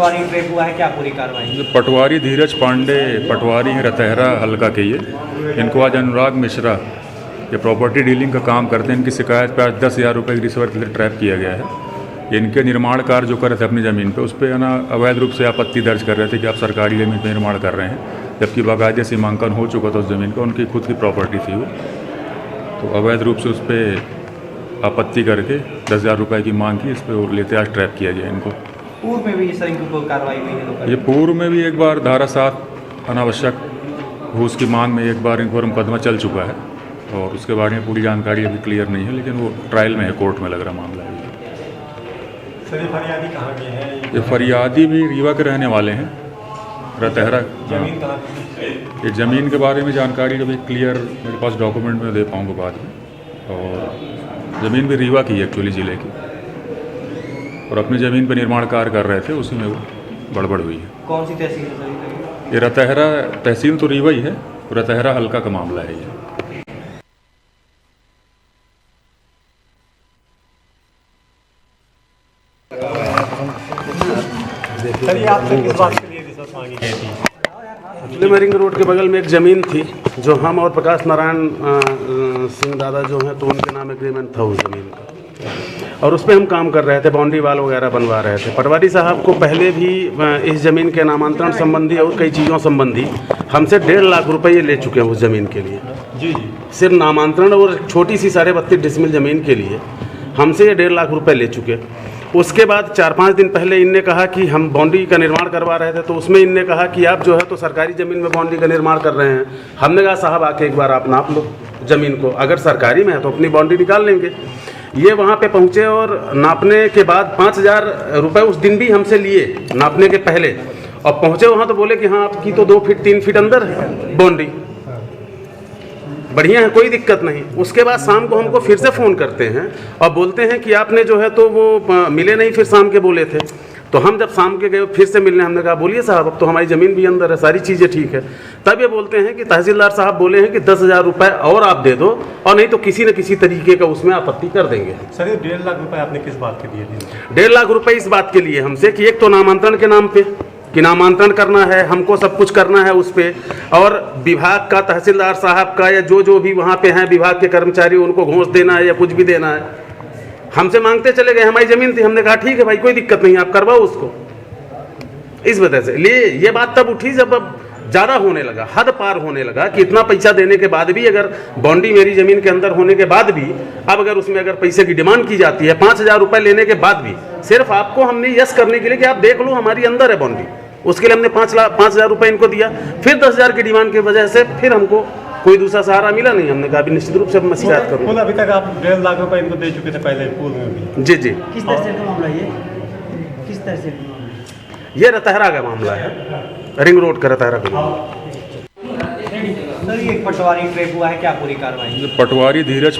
पटवारी trap हुआ है, क्या पूरी कार्रवाई? जो पटवारी धीरज पांडे पटवारी हैं रतहरा हल्का के इनको आज अनुराग मिश्रा ये प्रॉपर्टी डीलिंग का काम करते हैं। इनकी शिकायत पर आज 10,000 रुपये की रिश्वत के लिए ट्रैप किया गया है। इनके निर्माण कार्य जो कर रहे थे अपनी ज़मीन पे उस पर ना अवैध रूप से आपत्ति दर्ज कर रहे थे कि आप सरकारी ज़मीन पर निर्माण कर रहे हैं, जबकि बाकायदे सीमांकन हो चुका था उस ज़मीन का, उनकी खुद की प्रॉपर्टी थी वो। तो अवैध रूप से उस पर आपत्ति करके 10,000 रुपये की मांग की, इस पर लेते आज ट्रैप किया गया इनको। पूर्व में भी सर इनकी कोई कार्रवाई हुई है? ये पूर्व में भी एक बार धारा 7 अनावश्यक घूस की मांग में एक बार इन पर मुकदमा चल चुका है, और उसके बारे में पूरी जानकारी अभी क्लियर नहीं है, लेकिन वो ट्रायल में है, कोर्ट में लग रहा मामला है। सर ये फरियादी कहाँ के हैं? ये फरियादी भी रीवा के रहने वाले हैं, रतहरा। जमीन कहाँ की? ये ज़मीन के बारे में जानकारी जब क्लियर मेरे पास डॉक्यूमेंट में दे पाऊँगा बाद में। और ज़मीन भी रीवा की है एक्चुअली, ज़िले की, और अपनी ज़मीन पर निर्माण कार्य कर रहे थे, उसी में वो गड़बड़ हुई है। कौन सी तहसील है सर? ये रतहरा तहसील तो रीवा ही है, रतहरा हल्का का मामला है ये। सर ये आपसे किस बात के लिए रिश्वत मांगी गई थी? फिल्म रोड के बगल में एक ज़मीन थी जो हम और प्रकाश नारायण सिंह दादा जो हैं, तो उनके नाम एग्रीमेंट था उस ज़मीन का, और उस पर हम काम कर रहे थे, बाउंड्री वाल वगैरह बनवा रहे थे। पटवारी साहब को पहले भी इस ज़मीन के नामांतरण संबंधी और कई चीज़ों संबंधी हमसे 1.5 लाख रुपये ले चुके हैं उस ज़मीन के लिए। जी। सिर्फ नामांतरण और छोटी सी 32.5 डिसमिल ज़मीन के लिए हमसे ये 1.5 लाख रुपये ले चुके। उसके बाद 4-5 दिन पहले इनने कहा कि हम बाउंड्री का निर्माण करवा रहे थे, तो उसमें इनने कहा कि आप जो है तो सरकारी ज़मीन में बाउंड्री का निर्माण कर रहे हैं। हमने कहा साहब आके एक बार आप नाप लो ज़मीन को, अगर सरकारी में है तो अपनी बाउंड्री निकाल लेंगे। ये वहाँ पे पहुँचे और नापने के बाद 5,000 रुपये उस दिन भी हमसे लिए नापने के पहले, और पहुँचे वहाँ तो बोले कि हाँ आपकी तो 2 फीट 3 फीट अंदर है बाउंड्री, बढ़िया है, कोई दिक्कत नहीं। उसके बाद शाम को हमको फिर से फ़ोन करते हैं और बोलते हैं कि आपने जो है तो वो मिले नहीं, फिर शाम के बोले थे। तो हम जब शाम के गए फिर से मिलने, हमने कहा बोलिए साहब अब तो हमारी ज़मीन भी अंदर है, सारी चीज़ें ठीक है। तब ये बोलते हैं कि तहसीलदार साहब बोले हैं कि 10,000 रुपये और आप दे दो, और नहीं तो किसी न किसी तरीके का उसमें आपत्ति कर देंगे। सर ये 1.5 लाख रुपए आपने किस बात के दिए थे? 1.5 लाख रुपये इस बात के लिए हमसे कि एक तो नामांतरण के नाम पे कि नामांतरण करना है, हमको सब कुछ करना है उस पर, और विभाग का तहसीलदार साहब का या जो भी वहाँ पे हैं विभाग के कर्मचारी उनको घूस देना है या कुछ भी देना है। हमसे मांगते चले गए, हमारी ज़मीन थी, हमने कहा ठीक है भाई कोई दिक्कत नहीं, आप करवाओ उसको। इस वजह से ये बात तब उठी जब अब ज़्यादा होने लगा, हद पार होने लगा कि इतना पैसा देने के बाद भी, अगर बाउंड्री मेरी ज़मीन के अंदर होने के बाद भी, अब अगर उसमें अगर पैसे की डिमांड की जाती है 5,000 रुपये लेने के बाद भी, सिर्फ आपको हमने यस करने के लिए कि आप देख लो हमारी अंदर है बाउंड्री, उसके लिए हमने 5,000 रुपये इनको दिया। फिर 10,000 की डिमांड की वजह से फिर हमको कोई दूसरा सहारा मिला नहीं। हमने कहा निश्चित रूप से मैं शिकायत करूँगा। अभी तक आप 1.5 लाख रुपए इनको दे चुके थे पहले पूर्व में भी? जी जी। किस तहसील का मामला ये? किस तहसील का मामला? ये रतहरा का मामला है, रिंग रोड का रतहरा का मामला। सर ये पटवारी ट्रैप हुआ है, क्या पूरी कार्रवाई? पटवारी धीरज